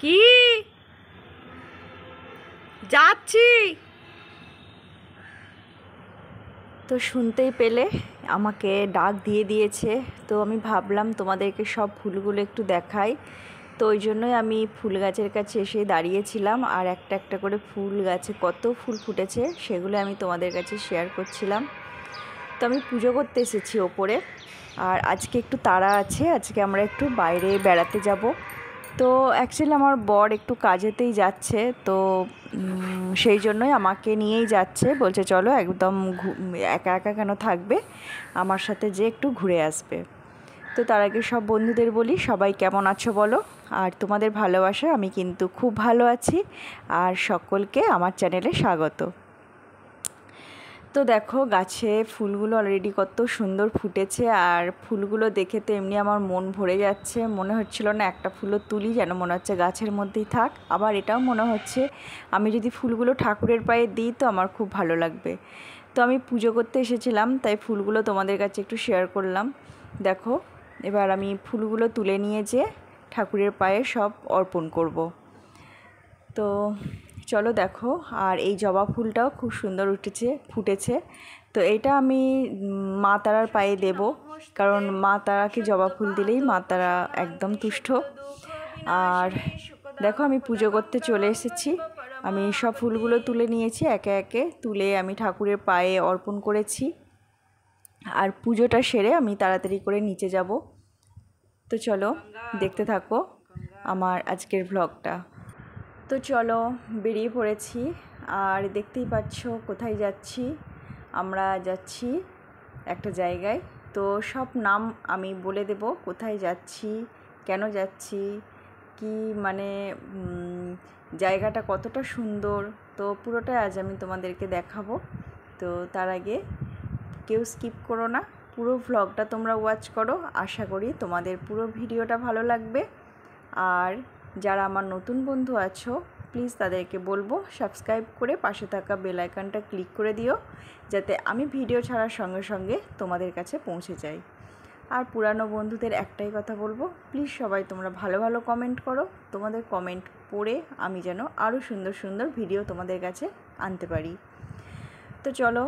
কি যাচ্ছি তো শুনতেই পেলে আমাকে ডাক দিয়ে দিয়েছে। তো আমি ভাবলাম তোমাদেরকে সব ফুলগুলো একটু দেখাই। তো ওই জন্যই আমি ফুল গাছের কাছে এসে দাঁড়িয়েছিলাম, আর একটা একটা করে ফুল গাছে কত ফুল ফুটেছে সেগুলো আমি তোমাদের কাছে শেয়ার করছিলাম। তো আমি পুজো করতে এসেছি ওপরে, আর আজকে একটু তাড়া আছে, আজকে আমরা একটু বাইরে বেড়াতে যাব। তো অ্যাকচুয়ালি আমার বর একটু কাজেতেই যাচ্ছে, তো সেই জন্যই আমাকে নিয়েই যাচ্ছে, বলছে চলো একদম একা একা কেন থাকবে, আমার সাথে যে একটু ঘুরে আসবে। তো তার আগে সব বন্ধুদের বলি, সবাই কেমন আছো বলো, আর তোমাদের ভালোবাসা আমি কিন্তু খুব ভালো আছি, আর সকলকে আমার চ্যানেলে স্বাগত। তো দেখো গাছে ফুলগুলো অলরেডি কত সুন্দর ফুটেছে, আর ফুলগুলো দেখে তো এমনি আমার মন ভরে যাচ্ছে। মনে হচ্ছিল না একটা ফুলও তুলি, যেন মনে হচ্ছে গাছের মধ্যেই থাক। আবার এটাও মনে হচ্ছে আমি যদি ফুলগুলো ঠাকুরের পায়ে দিই তো আমার খুব ভালো লাগবে। তো আমি পুজো করতে এসেছিলাম, তাই ফুলগুলো তোমাদের কাছে একটু শেয়ার করলাম। দেখো এবার আমি ফুলগুলো তুলে নিয়ে যেয়ে ঠাকুরের পায়ে সব অর্পণ করব। তো চলো দেখো, আর এই জবা ফুলটাও খুব সুন্দর ফুটেছে। তো এটা আমি মা তারার পায়ে দেব, কারণ মা তারাকে জবা ফুল দিলেই মা তারা একদম তুষ্ট। আর দেখো আমি পুজো করতে চলে এসেছি, আমি সব ফুলগুলো তুলে নিয়েছি, একে একে তুলে আমি ঠাকুরের পায়ে অর্পণ করেছি। আর পুজোটা সেরে আমি তাড়াতাড়ি করে নিচে যাব। তো চলো দেখতে থাকো আমার আজকের ভ্লগটা। তো চলো বেরিয়ে পড়েছি, আর দেখতেই পাচ্ছ কোথায় যাচ্ছি। আমরা যাচ্ছি একটা জায়গায়, তো সব নাম আমি বলে দেব, কোথায় যাচ্ছি, কেন যাচ্ছি, কি মানে জায়গাটা কতটা সুন্দর, তো পুরোটাই আজ আমি তোমাদেরকে দেখাবো। তো তার আগে কেউ স্কিপ করো না, পুরো ভ্লগটা তোমরা ওয়াচ করো, আশা করি তোমাদের পুরো ভিডিওটা ভালো লাগবে। আর যারা আমার নতুন বন্ধু আছো প্লিজ তাদেরকে বলবো সাবস্ক্রাইব করে পাশে থাকা বেল আইকনটা ক্লিক করে দিও, যাতে আমি ভিডিও ছাড়ার সঙ্গে সঙ্গে তোমাদের কাছে পৌঁছে যাই। আর পুরানো বন্ধুদের একটাই কথা বলবো, প্লিজ সবাই তোমরা ভালো ভালো কমেন্ট করো, তোমাদের কমেন্ট পড়ে আমি যেন আরও সুন্দর সুন্দর ভিডিও তোমাদের কাছে আনতে পারি। তো চলো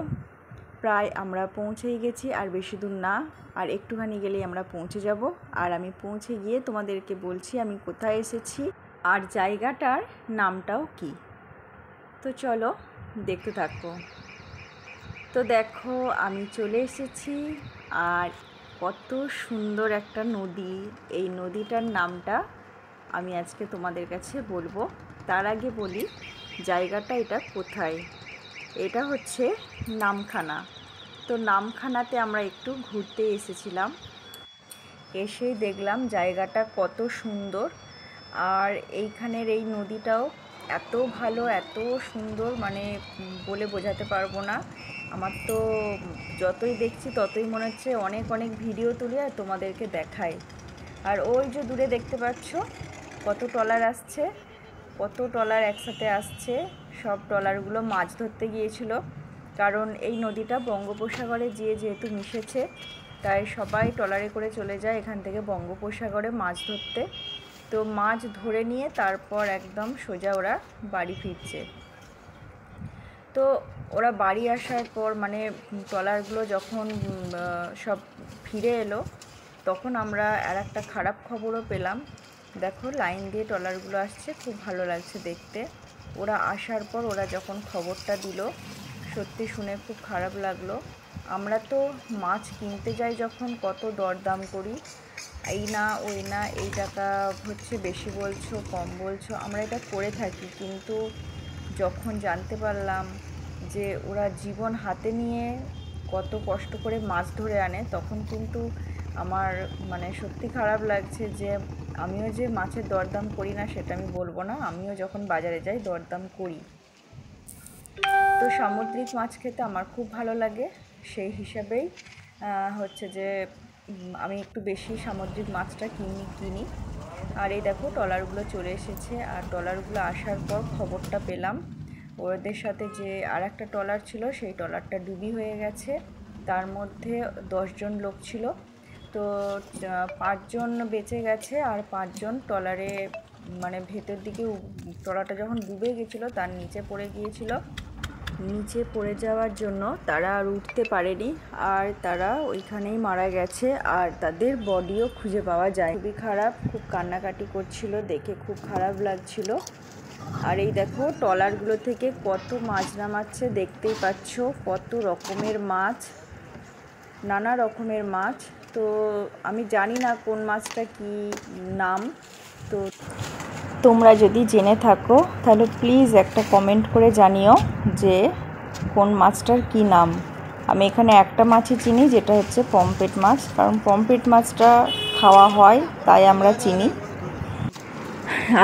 প্রায় আমরা পৌঁছেই গেছি, আর বেশি দূর না, আর একটুখানি গেলেই আমরা পৌঁছে যাব। আর আমি পৌঁছে গিয়ে তোমাদেরকে বলছি আমি কোথায় এসেছি আর জায়গাটার নামটাও কি। তো চলো দেখতে থাকো। তো দেখো আমি চলে এসেছি, আর কত সুন্দর একটা নদী, এই নদীটার নামটা আমি আজকে তোমাদের কাছে বলবো। তার আগে বলি জায়গাটা এটা কোথায়। এটা হচ্ছে নামখানা। তো নামখানাতে আমরা একটু ঘুরতে এসেছিলাম, এসেই দেখলাম জায়গাটা কত সুন্দর, আর এইখানের এই নদীটাও এত ভালো, এত সুন্দর, মানে বলে বোঝাতে পারবো না। আমার তো যতই দেখছি ততই মনে হচ্ছে অনেক অনেক ভিডিও তুলে আর তোমাদেরকে দেখাই। আর ওই যে দূরে দেখতে পাচ্ছ কত ট্রলার আসছে, কত ট্রলার একসাথে আসছে। সব ট্রলারগুলো মাছ ধরতে গিয়েছিল, কারণ এই নদীটা বঙ্গোপসাগরে যেহেতু মিশেছে, তাই সবাই ট্রলারে করে চলে যায় এখান থেকে বঙ্গোপসাগরে মাছ ধরতে। তো মাছ ধরে নিয়ে তারপর একদম সোজা ওরা বাড়ি ফিরছে। তো ওরা বাড়ি আসার পর মানে ট্রলারগুলো যখন সব ফিরে এলো, তখন আমরা আর একটা খারাপ খবরও পেলাম। দেখো লাইন দিয়ে ট্রলারগুলো আসছে, খুব ভালো লাগছে দেখতে। ওরা আসার পর ওরা যখন খবরটা দিল, সত্যি শুনে খুব খারাপ লাগলো। আমরা তো মাছ কিনতে যাই যখন কত দরদাম করি, এই না ওই না, এই টাকা হচ্ছে বেশি বলছো কম বলছো, আমরা এটা করে থাকি। কিন্তু যখন জানতে পারলাম যে ওরা জীবন হাতে নিয়ে কত কষ্ট করে মাছ ধরে আনে, তখন কিন্তু আমার মানে সত্যি খারাপ লাগছে। যে আমিও যে মাছের দরদাম করি না সেটা আমি বলবো না, আমিও যখন বাজারে যাই দরদাম করি। তো সামুদ্রিক মাছ খেতে আমার খুব ভালো লাগে, সেই হিসাবেই হচ্ছে যে আমি একটু বেশি সামুদ্রিক মাছটা কিনি। আর এই দেখো ট্রলারগুলো চলে এসেছে, আর ট্রলারগুলো আসার পর খবরটা পেলাম ওদের সাথে যে আর একটা ট্রলার ছিল সেই ট্রলারটা ডুবি হয়ে গেছে, তার মধ্যে 10 জন লোক ছিল। তো 5 জন বেঁচে গেছে, আর 5 জন ট্রলারে মানে ভেতর দিকে ট্রলারটা যখন ডুবে গেছিলো তার নিচে পড়ে গিয়েছিল। নিচে পড়ে যাওয়ার জন্য তারা আর উঠতে পারেনি, আর তারা ওইখানেই মারা গেছে, আর তাদের বডিও খুঁজে পাওয়া যায়। খুবই খারাপ, খুব কান্নাকাটি করছিল, দেখে খুব খারাপ লাগছিল। আর এই দেখো ট্রলারগুলো থেকে কত মাছ নামাচ্ছে, দেখতেই পাচ্ছ কত রকমের মাছ, নানা রকমের মাছ। তো আমি জানি না কোন মাছটা কি নাম, তো তোমরা যদি জেনে থাকো তাহলে প্লিজ একটা কমেন্ট করে জানিও যে কোন মাছটার কি নাম। আমি এখানে একটা মাছই চিনি, যেটা হচ্ছে পমফ্রেট মাছ, কারণ পমফ্রেট মাছটা খাওয়া হয় তাই আমরা চিনি।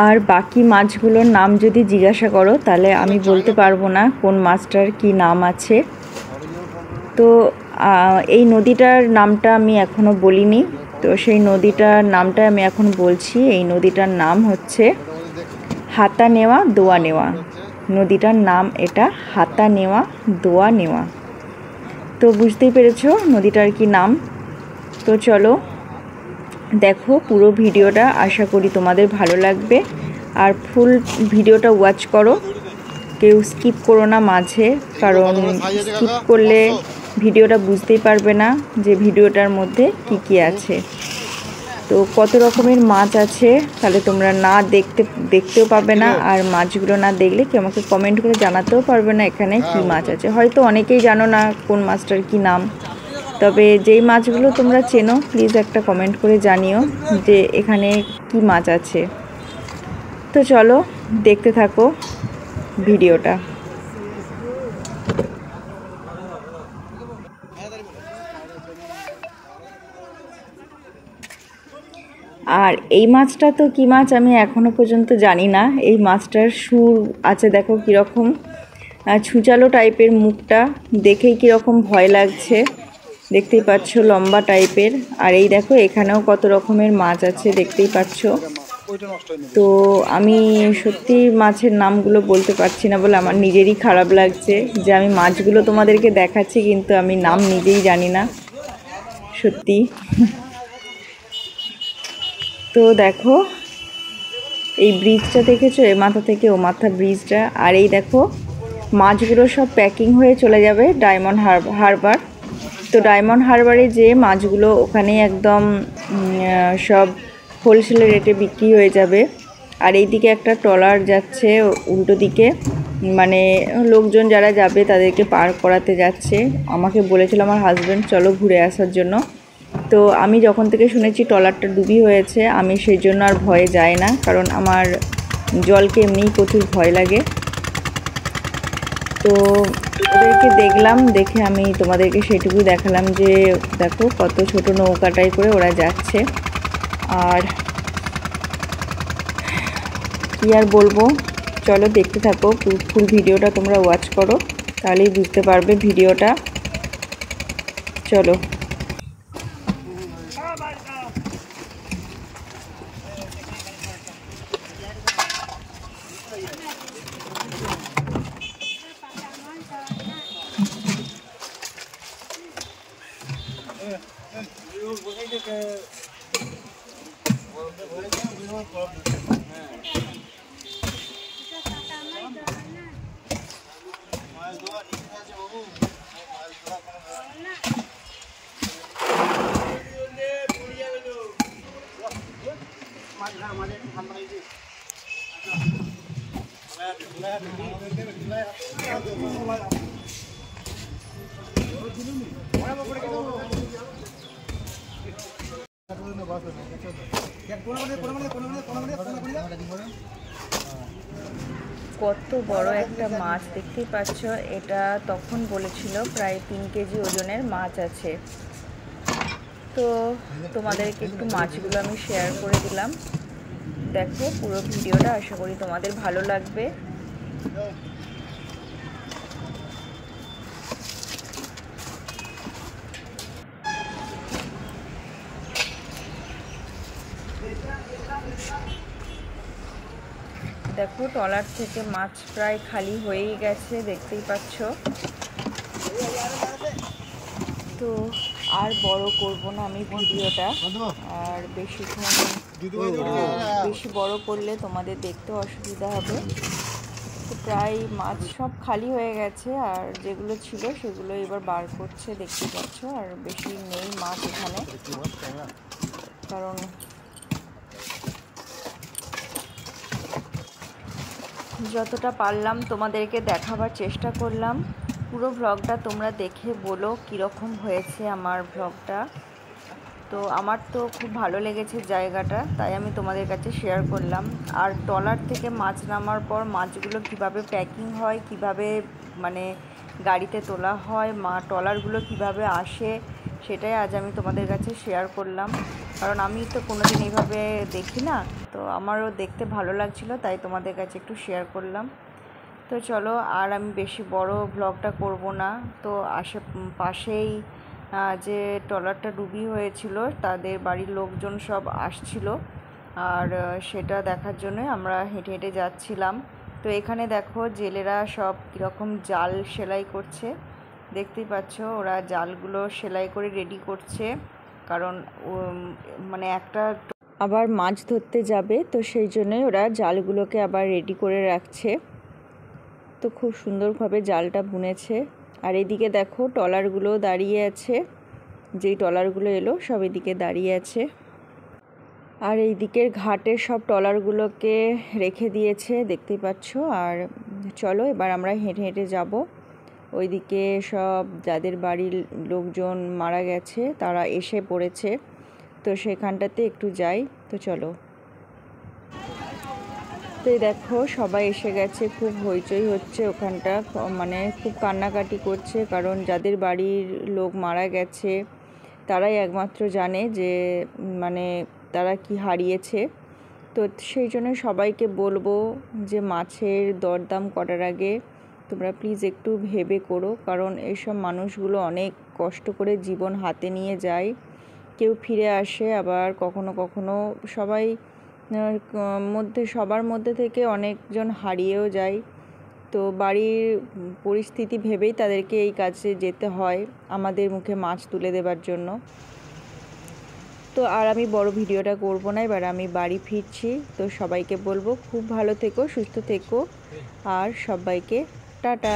আর বাকি মাছগুলোর নাম যদি জিজ্ঞাসা করো তাহলে আমি বলতে পারবো না কোন মাছটার কি নাম আছে। তো এই নদীটার নামটা আমি এখনও বলিনি, তো সেই নদীটার নামটা আমি এখন বলছি। এই নদীটার নাম হচ্ছে হাতা নেওয়া দোয়া নেওয়া। নদীটার নাম এটা হাতা নেওয়া দোয়া নেওয়া। তো বুঝতেই পেরেছো নদীটার কি নাম। তো চলো দেখো পুরো ভিডিওটা, আশা করি তোমাদের ভালো লাগবে। আর ফুল ভিডিওটা ওয়াচ করো, কেউ স্কিপ করো না মাঝে, কারণ স্কিপ করলে ভিডিওটা বুঝতেই পারবে না যে ভিডিওটার মধ্যে কি কি আছে। তো কত রকমের মাছ আছে তাহলে তোমরা না দেখতেও পাবে না, আর মাছগুলো না দেখলে কেউ আমাকে কমেন্ট করে জানাতেও পারবে না এখানে কি মাছ আছে। হয়তো অনেকেই জানো না কোন মাছটার কি নাম, তবে যেই মাছগুলো তোমরা চেনো প্লিজ একটা কমেন্ট করে জানিও যে এখানে কি মাছ আছে। তো চলো দেখতে থাকো ভিডিওটা। আর এই মাছটা তো কী মাছ আমি এখনও পর্যন্ত জানি না। এই মাছটার সুর আছে, দেখো কীরকম ছুচালো টাইপের, মুখটা দেখেই কীরকম ভয় লাগছে, দেখতেই পাচ্ছ লম্বা টাইপের। আর এই দেখো এখানেও কত রকমের মাছ আছে দেখতেই পাচ্ছ। তো আমি সত্যি মাছের নামগুলো বলতে পারছি না বলে আমার নিজেরই খারাপ লাগছে যে আমি মাছগুলো তোমাদেরকে দেখাচ্ছি কিন্তু আমি নাম নিজেই জানি না সত্যি। তো দেখো এই ব্রিজটা দেখেছো, এ মাথা থেকে ও মাথা ব্রিজটা। আর এই দেখো মাছগুলো সব প্যাকিং হয়ে চলে যাবে ডায়মন্ড হারবার। তো ডায়মন্ড হারবারে যে মাছগুলো ওখানে একদম সব হোলসেল রেটে বিক্রি হয়ে যাবে। আর এইদিকে একটা ট্রলার যাচ্ছে উল্টো দিকে, মানে লোকজন যারা যাবে তাদেরকে পার করাতে যাচ্ছে। আমাকে বলেছিল আমার হাজব্যান্ড চলো ঘুরে আসার জন্য। তো আমি যখন থেকে শুনেছি ট্রলারটা ডুবি হয়েছে আমি সেই জন্য আর ভয়ে যাই না, কারণ আমার জলকে এমনিই প্রচুর ভয় লাগে। তো ওদেরকে দেখলাম, দেখে আমি তোমাদেরকে সেটুকুই দেখালাম যে দেখো কত ছোট নৌকাটাই করে ওরা যাচ্ছে। আর কি আর বলবো, চলো দেখতে থাকো ফুল ভিডিওটা, তোমরা ওয়াচ করো তাহলেই বুঝতে পারবে ভিডিওটা। চলো। কত বড় একটা মাছ দেখতেই পাচ্ছ, এটা তখন বলেছিল প্রায় 3 কেজি ওজনের মাছ আছে। তো তোমাদেরকে একটু মাছগুলো আমি শেয়ার করে দিলাম, দেখো পুরো ভিডিওটা, আশা করি তোমাদের ভালো লাগবে। দেখো ট্রলার থেকে মাছ প্রায় খালি হয়েই গেছে দেখতেই পাচ্ছ। তো আর বড় করব না আমি ভিডিওটা, আর বেশি বড় করলে তোমাদের দেখতেও অসুবিধা হবে। তো প্রায় মাছ সব খালি হয়ে গেছে, আর যেগুলো ছিল সেগুলো এবার বার করছে, দেখতে পাচ্ছ। আর বেশি নেই মাছ এখানে, কারণ যতটা পারলাম তোমাদেরকে দেখাবার চেষ্টা করলাম। পুরো ভ্লগটা তোমরা দেখে বলো কীরকম হয়েছে আমার ভ্লগটা। তো আমার তো খুব ভালো লেগেছে জায়গাটা, তাই আমি তোমাদের কাছে শেয়ার করলাম। আর ট্রলার থেকে মাছ নামার পর মাছগুলো কিভাবে প্যাকিং হয়, কিভাবে মানে গাড়িতে তোলা হয়, ট্রলারগুলো কিভাবে আসে, সেটাই আজ আমি তোমাদের কাছে শেয়ার করলাম। কারণ আমি তো কোনোদিন এইভাবে দেখি না, তো আমারও দেখতে ভালো লাগছিলো, তাই তোমাদের কাছে একটু শেয়ার করলাম। তো চলো, আর আমি বেশি বড় ব্লগটা করব না। তো পাশেই যে ট্রলারটা ডুবি হয়েছিল তাদের বাড়ির লোকজন সব আসছিল, আর সেটা দেখার জন্যই আমরা হেঁটে হেঁটে যাচ্ছিলাম। তো এখানে দেখো জেলেরা সব কীরকম জাল সেলাই করছে, দেখতেই পাচ্ছ। ওরা জালগুলো সেলাই করে রেডি করছে, কারণ মানে একটা আবার মাছ ধরতে যাবে, তো সেই জন্যই ওরা জালগুলোকে আবার রেডি করে রাখছে। তো খুব সুন্দরভাবে জালটা বুনেছে। আর এদিকে দেখো ট্রলারগুলো দাঁড়িয়ে আছে, যেই ট্রলারগুলো এলো সব এদিকে দাঁড়িয়ে আছে। আর এই দিকের ঘাটে সব ট্রলারগুলোকে রেখে দিয়েছে, দেখতেই পাচ্ছ। আর চলো এবার আমরা হেঁটে হেঁটে যাব ওইদিকে। সব যাদের বাড়ির লোকজন মারা গেছে তারা এসে পড়েছে, তো সেখানটাতে একটু যাই। তো চলো। তো এই দেখো সবাই এসে গেছে, খুব হইচই হচ্ছে ওখানটা, মানে খুব কান্নাকাটি করছে। কারণ যাদের বাড়ির লোক মারা গেছে তারাই একমাত্র জানে যে মানে তারা কি হারিয়েছে। তো সেই জন্য সবাইকে বলবো যে মাছের দরদাম করার আগে তোমরা প্লিজ একটু ভেবে করো, কারণ এইসব মানুষগুলো অনেক কষ্ট করে জীবন হাতে নিয়ে যায়। কেউ ফিরে আসে, আবার কখনো কখনো সবার মধ্যে থেকে অনেকজন হারিয়েও যায়। তো বাড়ির পরিস্থিতি ভেবেই তাদেরকে এই কাজে যেতে হয়, আমাদের মুখে মাছ তুলে দেবার জন্য। তো আর আমি বড় ভিডিওটা করব না, এবার আমি বাড়ি ফিরছি। তো সবাইকে বলবো খুব ভালো থেকো, সুস্থ থেকো, আর সবাইকে টাটা।